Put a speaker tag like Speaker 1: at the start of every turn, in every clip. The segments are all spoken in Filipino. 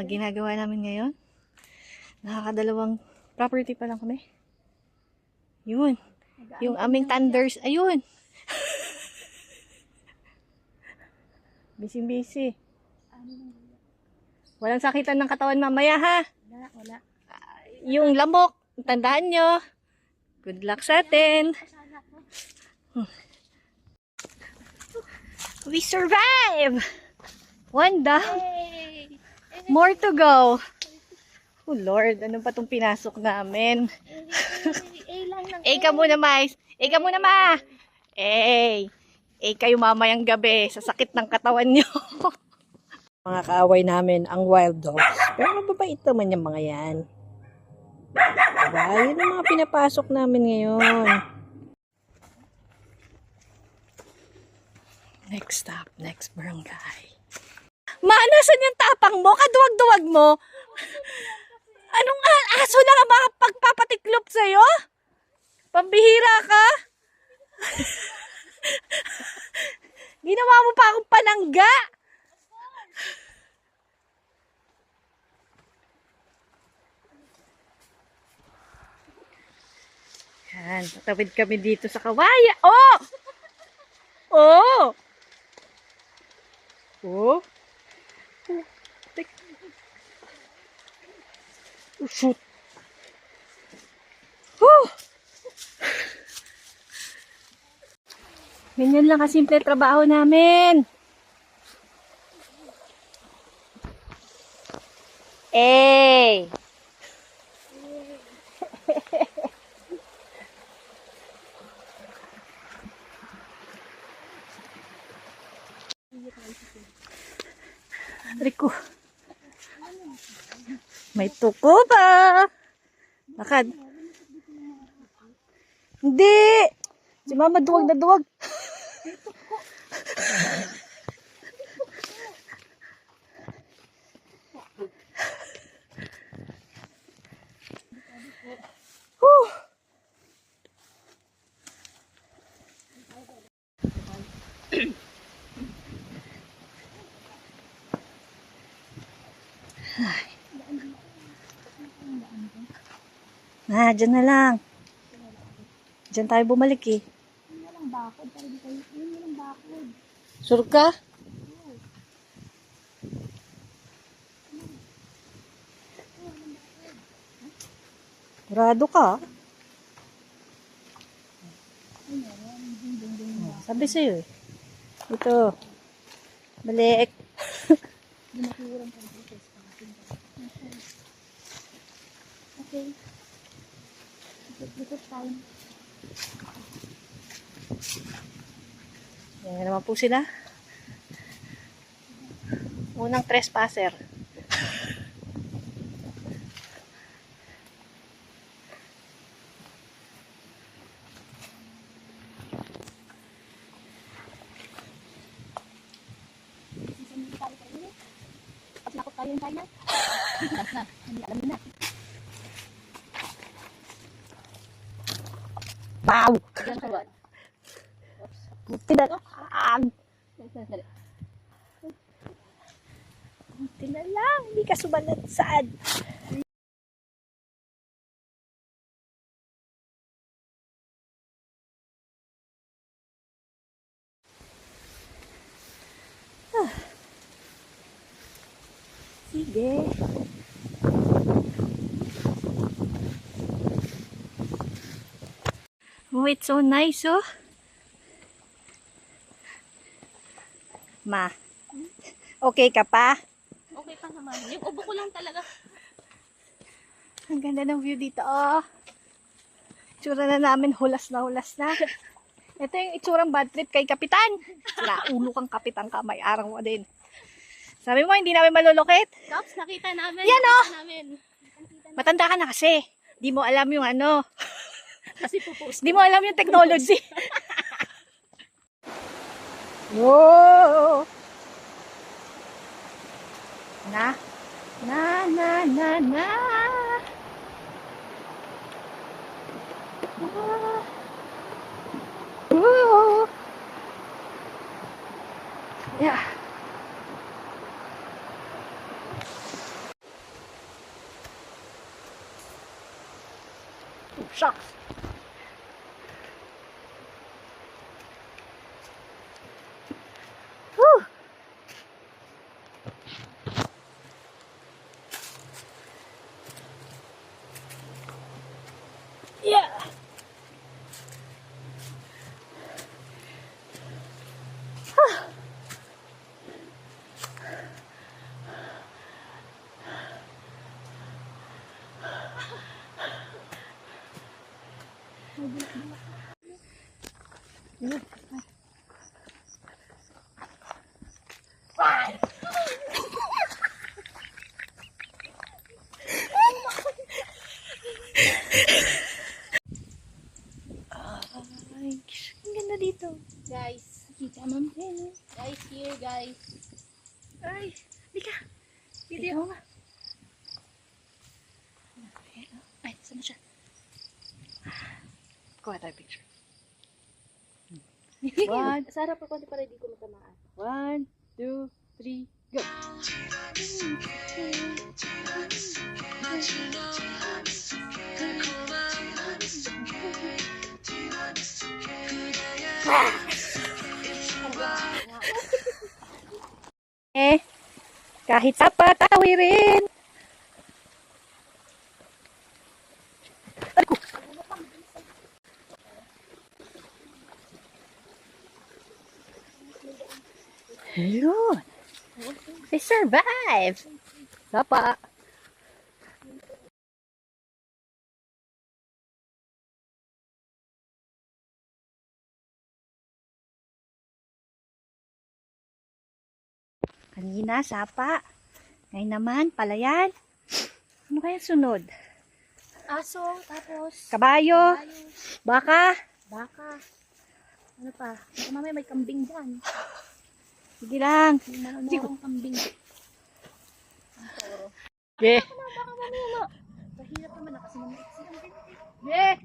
Speaker 1: ginagawa namin ngayon. Nakakadalawang property pa lang kami. Yun. Yung aming thunders. Ayun. Busy-busy. Walang sakitan ng katawan mamaya, ha?
Speaker 2: Wala.
Speaker 1: Yung lamok, tandaan nyo. Good luck sa atin. We survive! One down. More to go. Oh Lord, ano pa itong pinasok namin? Ka muna, Mais. Ka muna, Ma. Kayo mamayang gabi sa sakit ng katawan nyo. Mga kaaway namin, ang wild dogs. Pero mababait naman yung mga yan. Diba? Yun ang mga pinapasok namin ngayon. Next stop, next barangay. Ma, nasan yung tapang mo? Kaduwag-duwag mo? Anong aso lang ang makapagpapatiklop sa'yo? Pambihira ka? Ginawa mo pa akong panangga? Yan, tatawid kami dito sa kawaya. Oh! Oh! Oh! Oh, shoot! Whew! Ganyan lang kasimple trabaho namin. Rico. May tuko pa. Lakad. Hindi. Si Mama duwag na duwag. Dyan na lang. Dyan tayo bumalik eh.
Speaker 2: Yun walang bakod. Yun walang bakod.
Speaker 1: Sure ka? Rado ka? Sabi sa'yo eh. Ito. Balik.
Speaker 2: Okay. Likot tayo.
Speaker 1: Yan naman po sila. Unang trespasser.
Speaker 2: Nakot tayo yung China. Hindi alam na.
Speaker 1: Wow! Tinalaan! Tinalang! Hindi ka sumalansad! Sige. Oh, it's so nice, oh. Ma, okay ka pa?
Speaker 2: Okay pa naman. Yung ubo ko lang talaga.
Speaker 1: Ang ganda ng view dito, oh. Itsura na namin, hulas na hulas na. Ito yung itsurang bad trip kay Kapitan. Sila, ulo kang Kapitan ka, may araw mo din. Sabi mo, hindi namin malulukit?
Speaker 2: Tops, nakita namin.
Speaker 1: Yan, oh!
Speaker 2: Namin.
Speaker 1: Matanda ka na kasi. Di mo alam yung ano.
Speaker 2: Kasi pupost.
Speaker 1: Di mo alam yung technology. Whoa! Na. Whoa! Yeah. Shucks! Whew! Yeah! Ay, ang ganda dito.
Speaker 2: Guys, kita mo din. Guys, here guys.
Speaker 1: Ay, di ka. Video nga. Ay, saan na siya? Kuha tayo picture. One.
Speaker 2: Sarap pa konti para di ko matamaan.
Speaker 1: 1, 2, 3, go! Kahit sa patawirin. Aray ko. Ayun. They survived. Sapa. Kanina, sapa. Ngayon naman, palayan. Ano kaya sunod?
Speaker 2: Aso, tapos
Speaker 1: Kabayo,
Speaker 2: ayos,
Speaker 1: baka.
Speaker 2: baka. Ano pa? Baka mamaya may kambing dyan.
Speaker 1: Sige lang.
Speaker 2: May marunong kambing.
Speaker 1: Yeah.
Speaker 2: Baka mamaya no. Kahirap naman na kasi mamaya kasi kambing.
Speaker 1: Yeah.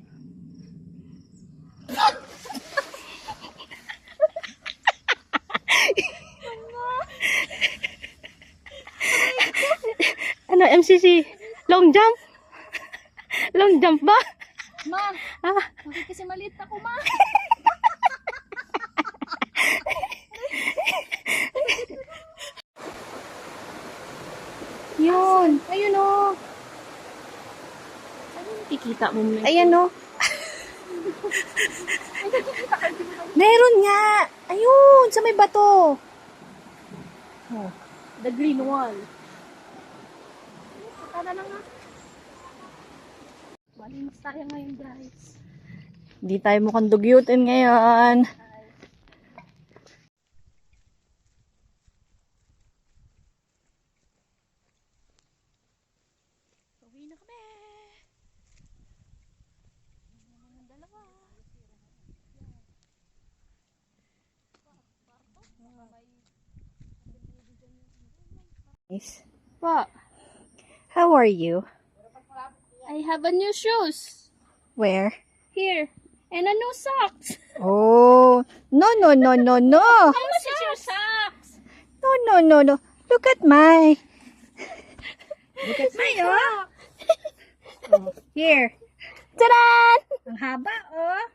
Speaker 1: Ano, MCC? Long jump? Long jump ba?
Speaker 2: Ma,
Speaker 1: Ah,
Speaker 2: bakit kasi maliit ako, ma?
Speaker 1: yun. Ayun o.
Speaker 2: Ano yung kikita mo mo?
Speaker 1: Ayan o. Meron nga. Ayun, sa may bato.
Speaker 2: Oh, the green wall. Tara na nga. Malinis tayo ngayon, guys.
Speaker 1: Hindi tayo mukhang dugyutin ngayon. Uwi na kami. Dalawa. Nice.
Speaker 2: Pa,
Speaker 1: How are you?
Speaker 2: I have a new shoes.
Speaker 1: Where?
Speaker 2: Here. And a new socks.
Speaker 1: Oh, no, no, no, no, no.
Speaker 2: How much is your socks?
Speaker 1: No, no, no, no. Look at my. Look at my, oh. Oh, here.
Speaker 2: Taran!
Speaker 1: Ang haba, oh.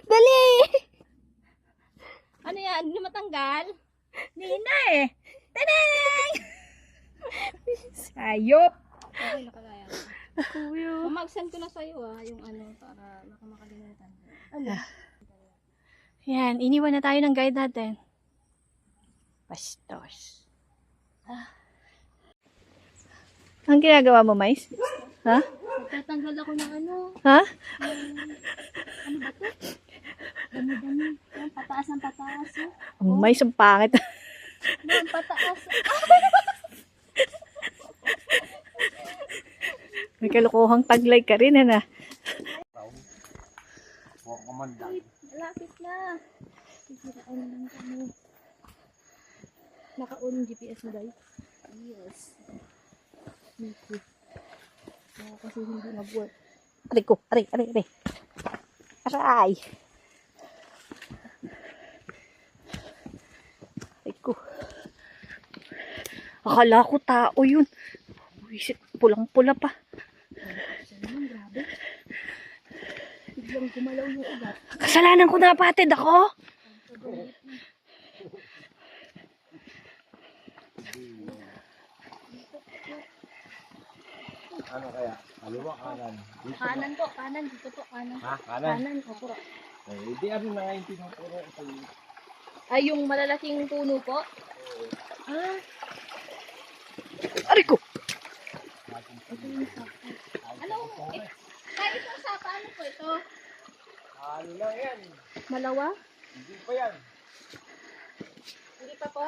Speaker 2: Dali! Ano yan? Hindi matanggal?
Speaker 1: Nina eh. Tadang! Sayop.
Speaker 2: Okay, nakagaya.
Speaker 1: Kuyo.
Speaker 2: Mag-send ko na sa'yo yung ano, para makamakalimutan.
Speaker 1: Yan, iniwan na tayo ng guide natin. Bastos. Ang ginagawa mo, Mais? Ha?
Speaker 2: Tatanggal ako ng ano,
Speaker 1: Ha?
Speaker 2: ano ba to? Dami-dami. Yan, pataas ng pataas.
Speaker 1: Ang Mais, ang pangit.
Speaker 2: Yan, pataas.
Speaker 1: May kalukuhang taglay ka rin, na.
Speaker 2: Malapit na. Sisiraan na lang kami. Naka-on yung GPS mo, guys. Yes. Okay. Kasi hindi mag-work.
Speaker 1: Aray ko, aray. Aray. Aray ko. Akala ko tao yun. Wisit, pulang-pula pa.
Speaker 2: biglang gumalaw yung ugat.
Speaker 1: Kasalanan ko na patid ako.
Speaker 3: Ano kaya? Kaliwa, kanan. Dito ba?
Speaker 2: Kanan po, kanan. Dito po, kanan.
Speaker 3: Ha? Kanan?
Speaker 2: Kanan, opo.
Speaker 3: Eh, di ano na nga yung tinuturo ko sa'yo.
Speaker 2: Ay, yung malalaking puno po? Ah,
Speaker 1: Aray ko.
Speaker 2: ito yung sapa. Ano? Kahit yung sapa, ano po ito?
Speaker 3: Ano lang yan?
Speaker 2: Malawa?
Speaker 3: Hindi pa yan.
Speaker 2: Hindi pa po.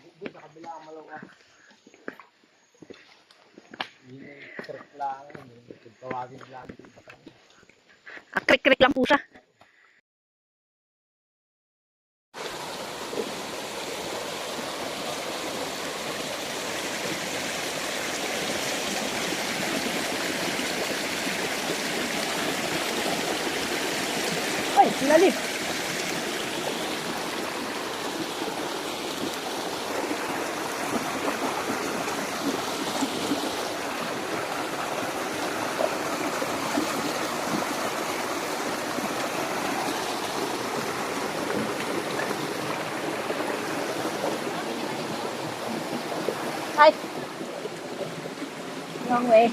Speaker 3: Hindi sa kabila ang malawa. Yun yung trick lang. Tawagin lang dito.
Speaker 1: Kakrik-krik lang po siya. Ay, lalim. Ay. Wrong way.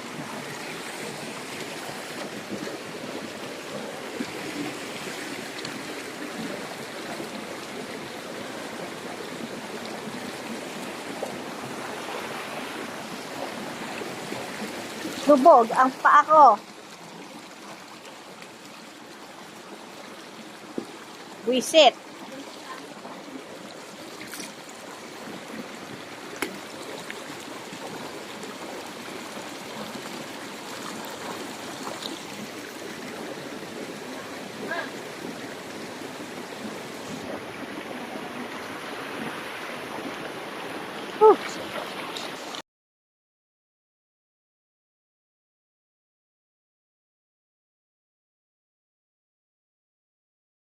Speaker 1: Lubog ang paa ko. Buisit.